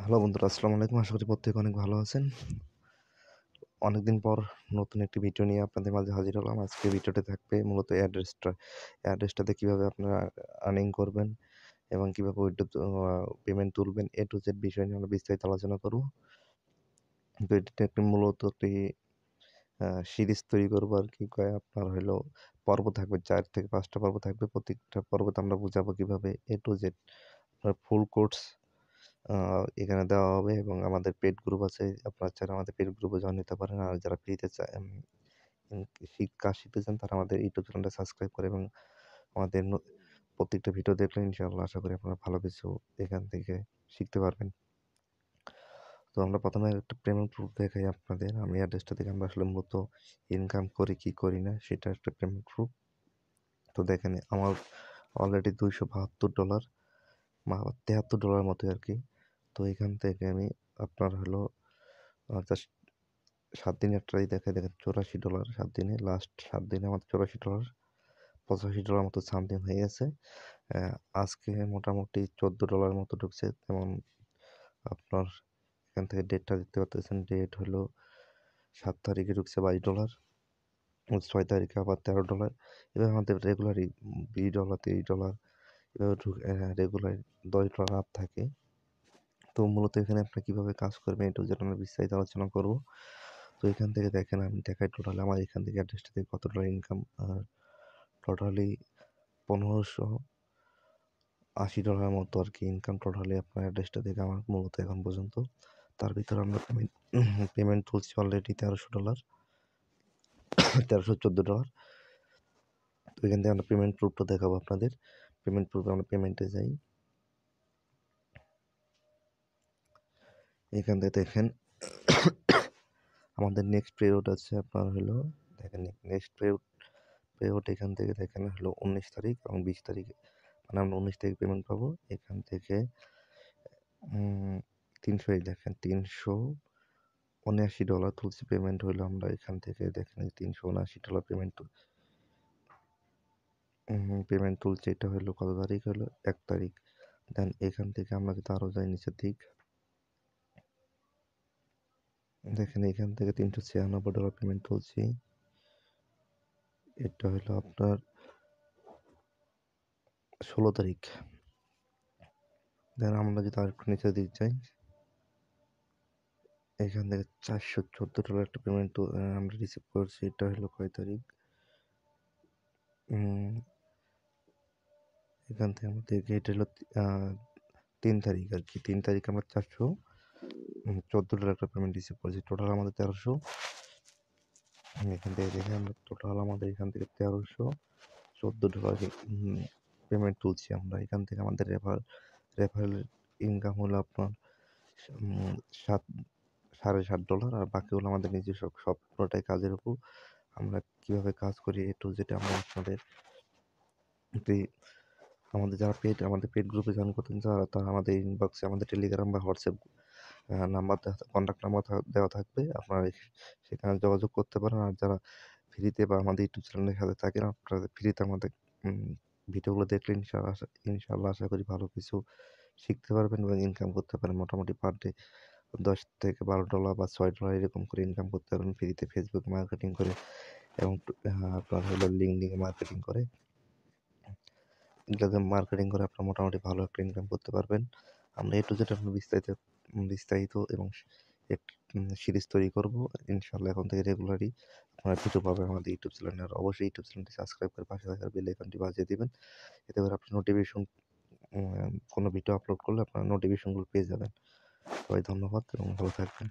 Hello বন্ধুরা, আসসালামু আলাইকুম। আশা করি প্রত্যেকে অনেক ভালো আছেন। অনেকদিন পর নতুন একটি ভিডিও নিয়ে আপনাদের মাঝে হাজির হলাম। আজকে ভিডিওতে থাকবে মূলত অ্যাড্রেসটাতে কীভাবে আপনারা আর্নিং করবেন এবং কীভাবে পেমেন্ট তুলবেন, A to Z বিষয় নিয়ে আমরা বিস্তারিত আলোচনা করব। তো এটিতে একটি মূলত একটি সিরিজ তৈরি করবো আর কি। আপনার হলো পর্ব থাকবে, 4 থেকে 5টা পর্ব থাকবে। প্রত্যেকটা পর্বতে আমরা বুঝাবো কীভাবে A to Z আপনার ফুল কোর্স এখানে দেওয়া হবে এবং আমাদের পেইড গ্রুপ আছে। আপনারা চাইলে আমাদের পেইড গ্রুপে জয়েন নিতে পারেন। আর যারা ফ্রিতে কাজ শিখতে চান তারা আমাদের ইউটিউব চ্যানেলটা সাবস্ক্রাইব করে এবং আমাদের প্রত্যেকটা ভিডিও দেখলে ইনশাআল্লাহ আশা করি আপনারা ভালো কিছু এখান থেকে শিখতে পারবেন। তো আমরা প্রথমে একটা পেমেন্ট প্রুফ দেখাই আপনাদের। আমি অ্যাড্রেসটা থেকে আমরা আসলে মূলত ইনকাম করি কি করি না সেটা একটা পেমেন্ট প্রুফ। তো দেখেন আমার অলরেডি $272 বা $73 মতোই আর কি। তো এখান থেকে আমি আপনার হলো জাস্ট 7 দিনেরটাই দেখাই। দেখেন $84 7 দিনে, লাস্ট 7 দিনে আমার $84 $85 মতো সামথিং হয়ে গেছে। আজকে মোটামুটি $14 মতো ঢুকছে। যেমন আপনার এখান থেকে ডেটটা দেখতে পাচ্ছেন, ডেট হলো 7 তারিখে ঢুকছে $22, 6 তারিখে আবার $13। এভাবে আমাদের রেগুলারই $20 $30 এভাবে রেগুলার $10 আপ থাকে। তো মূলত এখানে আপনি কীভাবে কাজ করবেন এটু যেটা আমরা বিস্তারিত আলোচনা করব। তো এখান থেকে দেখেন আমি দেখাই টোটাল আমার এখান থেকে অ্যাড্রেসটা থেকে কত ডলার ইনকাম। আর টোটালি $1580 মতো আর কি ইনকাম টোটালি আপনার অ্যাড্রেসটা থেকে আমার মূলত এখন পর্যন্ত। তার ভিতরে আমরা পেমেন্ট তুলছি অলরেডি $1300 $1314। তো এখান থেকে আমরা পেমেন্ট প্রুফটা দেখাবো আপনাদের। পেমেন্ট প্রুফে আমরা পেমেন্টে যাই। এখান থেকে দেখেন আমাদের নেক্সট পেরিয়ড আছে আপনার হলো, দেখেন নেক্সট পেরিয়ড এখান থেকে দেখেন হলো 19 তারিখ এবং 20 তারিখে, মানে আমরা 19 তারিখ পেমেন্ট পাবো। এখান থেকে 300 দেখেন $379 তুলছি পেমেন্ট হইলো। আমরা এখান থেকে দেখেন $379 পেমেন্ট তুলছি। এটা হলো কত তারিখ হলো 1 তারিখ। দেন এখান থেকে আমরা যদি আরও যাই নিচের দিক, দেখেন এখান থেকে $396 পেমেন্ট তুলছি। এটা হলো আপনার 16 তারিখ। দেন আমরা যদি আরেকটু নিচের দিক যাই, এখান থেকে $414 একটা পেমেন্ট আমরা রিসিভ করছি। এটা হলো কয় তারিখ, এখান থেকে আমাদের এটা হলো 3 তারিখ আর কি। 3 তারিখ আমরা $414 একটা পেমেন্ট রিসিভ করেছি। টোটাল আমাদের 1300। এখান থেকে দেখে আমরা টোটাল আমাদের এখান থেকে $1314 পেমেন্ট তুলছি আমরা। এখান থেকে আমাদের রেফারেল ইনকাম হলো আপনার $7.5 আর বাকি হলো আমাদের নিজস্ব, সব পুরোটাই কাজের উপর। আমরা কীভাবে কাজ করি A to Z আমরা আপনাদের আমাদের পেইড গ্রুপে জয়েন করতেন তারা আমাদের ইনবক্সে আমাদের টেলিগ্রাম বা হোয়াটসঅ্যাপ নাম্বার কন্ট্যাক্ট নাম্বার দেওয়া থাকবে। আপনারা সেখানে যোগাযোগ করতে পারেন। আর যারা ফ্রিতে বা আমাদের ইউটিউব চ্যানেলের সাথে থাকেন, আপনারা ফ্রিতে আমাদের ভিডিওগুলো দেখলে ইনশাআল্লাহ আশা করি ভালো কিছু শিখতে পারবেন এবং ইনকাম করতে পারেন। মোটামুটি পার ডে $10 থেকে $12 বা $6 এরকম করে ইনকাম করতে পারবেন ফ্রিতে, ফেসবুক মার্কেটিং করে এবং আপনার হলো লিঙ্কডইনে মার্কেটিং করে। এগুলোতে মার্কেটিং করে আপনারা মোটামুটি ভালো একটা ইনকাম করতে পারবেন। আমরা A to Z আপনার বিস্তারিত এবং সিরিজ তৈরি করব ইনশাআল্লাহ। এখন থেকে রেগুলারই আপনারা ভিডিও পাবেন আমাদের ইউটিউব চ্যানেলে। আর অবশ্যই ইউটিউব চ্যানেলটি সাবস্ক্রাইব করে পাশে থাকা বেল আইকনটি বাজিয়ে দিবেন। এতে করে আপনার নোটিফিকেশন, কোনো ভিডিও আপলোড করলে আপনারা নোটিফিকেশনগুলো পেয়ে যাবেন। সবাই ধন্যবাদ এবং ভালো থাকবেন।